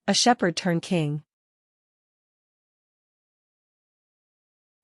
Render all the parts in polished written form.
A shepherd turned king.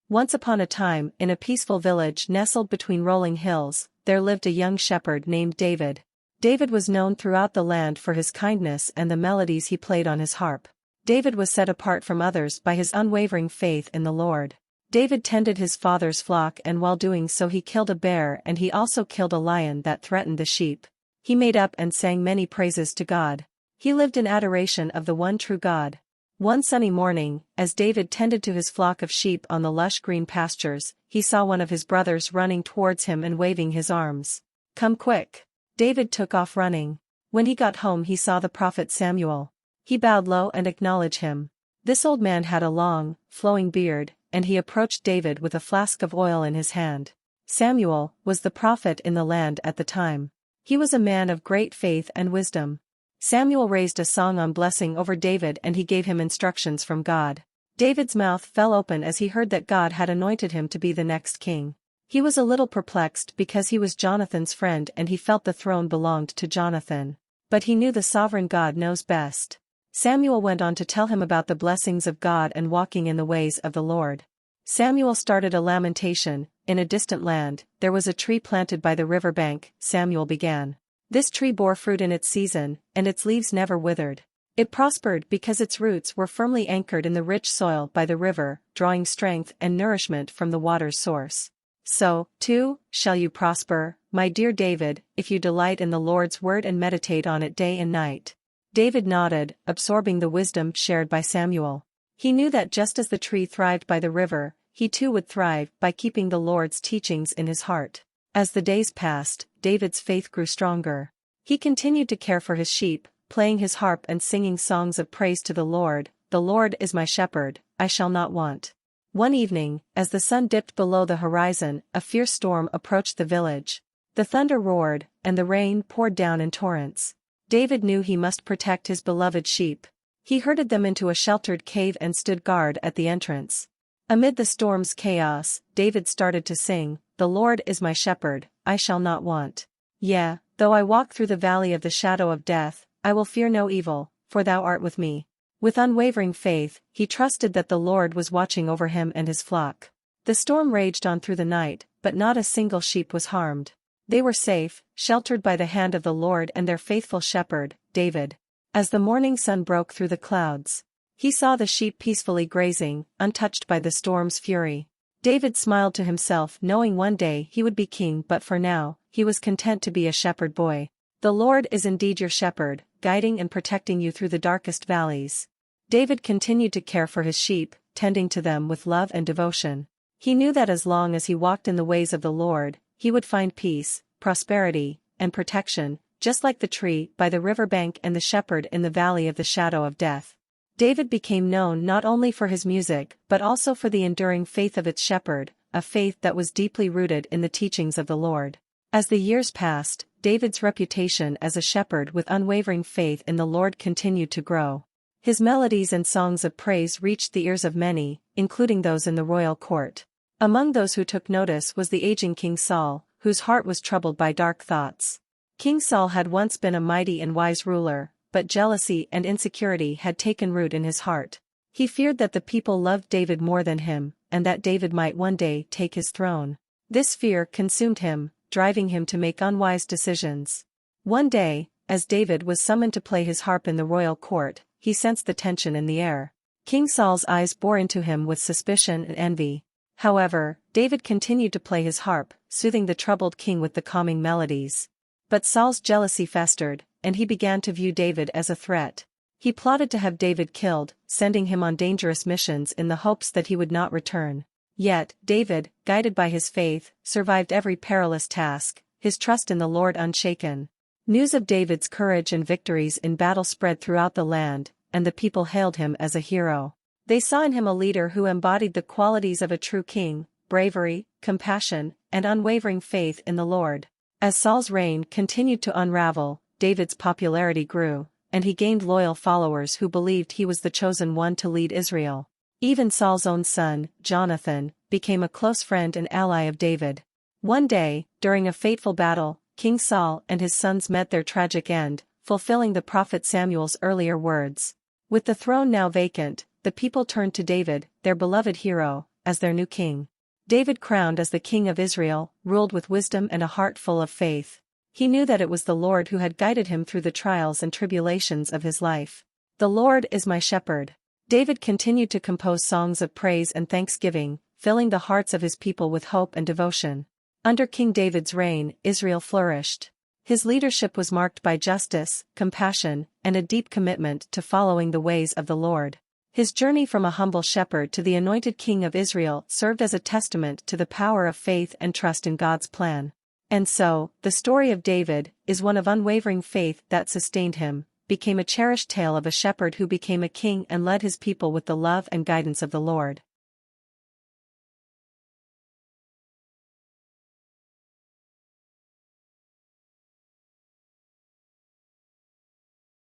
Once upon a time, in a peaceful village nestled between rolling hills, there lived a young shepherd named David. David was known throughout the land for his kindness and the melodies he played on his harp. David was set apart from others by his unwavering faith in the Lord. David tended his father's flock, and while doing so he killed a bear, and he also killed a lion that threatened the sheep. He made up and sang many praises to God. He lived in adoration of the one true God. One sunny morning, as David tended to his flock of sheep on the lush green pastures, he saw one of his brothers running towards him and waving his arms. "Come quick." David took off running. When he got home he saw the prophet Samuel. He bowed low and acknowledged him. This old man had a long, flowing beard, and he approached David with a flask of oil in his hand. Samuel was the prophet in the land at the time. He was a man of great faith and wisdom. Samuel raised a song on blessing over David, and he gave him instructions from God. David's mouth fell open as he heard that God had anointed him to be the next king. He was a little perplexed because he was Jonathan's friend and he felt the throne belonged to Jonathan. But he knew the sovereign God knows best. Samuel went on to tell him about the blessings of God and walking in the ways of the Lord. Samuel started a lamentation. In a distant land, there was a tree planted by the river bank, Samuel began. This tree bore fruit in its season, and its leaves never withered. It prospered because its roots were firmly anchored in the rich soil by the river, drawing strength and nourishment from the water's source. So, too, shall you prosper, my dear David, if you delight in the Lord's word and meditate on it day and night. David nodded, absorbing the wisdom shared by Samuel. He knew that just as the tree thrived by the river, he too would thrive by keeping the Lord's teachings in his heart. As the days passed, David's faith grew stronger. He continued to care for his sheep, playing his harp and singing songs of praise to the Lord. "The Lord is my shepherd, I shall not want." One evening, as the sun dipped below the horizon, a fierce storm approached the village. The thunder roared, and the rain poured down in torrents. David knew he must protect his beloved sheep. He herded them into a sheltered cave and stood guard at the entrance. Amid the storm's chaos, David started to sing, "The Lord is my shepherd, I shall not want. Yea, though I walk through the valley of the shadow of death, I will fear no evil, for thou art with me." With unwavering faith, he trusted that the Lord was watching over him and his flock. The storm raged on through the night, but not a single sheep was harmed. They were safe, sheltered by the hand of the Lord and their faithful shepherd, David. As the morning sun broke through the clouds, he saw the sheep peacefully grazing, untouched by the storm's fury. David smiled to himself, knowing one day he would be king, but for now, he was content to be a shepherd boy. The Lord is indeed your shepherd, guiding and protecting you through the darkest valleys. David continued to care for his sheep, tending to them with love and devotion. He knew that as long as he walked in the ways of the Lord, he would find peace, prosperity, and protection, just like the tree by the river bank and the shepherd in the valley of the shadow of death. David became known not only for his music but also for the enduring faith of its shepherd, a faith that was deeply rooted in the teachings of the Lord. As the years passed, David's reputation as a shepherd with unwavering faith in the Lord continued to grow. His melodies and songs of praise reached the ears of many, including those in the royal court. Among those who took notice was the aging King Saul, whose heart was troubled by dark thoughts. King Saul had once been a mighty and wise ruler, but jealousy and insecurity had taken root in his heart. He feared that the people loved David more than him, and that David might one day take his throne. This fear consumed him, driving him to make unwise decisions. One day, as David was summoned to play his harp in the royal court, he sensed the tension in the air. King Saul's eyes bore into him with suspicion and envy. However, David continued to play his harp, soothing the troubled king with the calming melodies. But Saul's jealousy festered, and he began to view David as a threat. He plotted to have David killed, sending him on dangerous missions in the hopes that he would not return. Yet, David, guided by his faith, survived every perilous task, his trust in the Lord unshaken. News of David's courage and victories in battle spread throughout the land, and the people hailed him as a hero. They saw in him a leader who embodied the qualities of a true king: bravery, compassion, and unwavering faith in the Lord. As Saul's reign continued to unravel, David's popularity grew, and he gained loyal followers who believed he was the chosen one to lead Israel. Even Saul's own son, Jonathan, became a close friend and ally of David. One day, during a fateful battle, King Saul and his sons met their tragic end, fulfilling the prophet Samuel's earlier words. With the throne now vacant, the people turned to David, their beloved hero, as their new king. David, crowned as the king of Israel, ruled with wisdom and a heart full of faith. He knew that it was the Lord who had guided him through the trials and tribulations of his life. "The Lord is my shepherd." David continued to compose songs of praise and thanksgiving, filling the hearts of his people with hope and devotion. Under King David's reign, Israel flourished. His leadership was marked by justice, compassion, and a deep commitment to following the ways of the Lord. His journey from a humble shepherd to the anointed king of Israel served as a testament to the power of faith and trust in God's plan. And so, the story of David is one of unwavering faith that sustained him, became a cherished tale of a shepherd who became a king and led his people with the love and guidance of the Lord.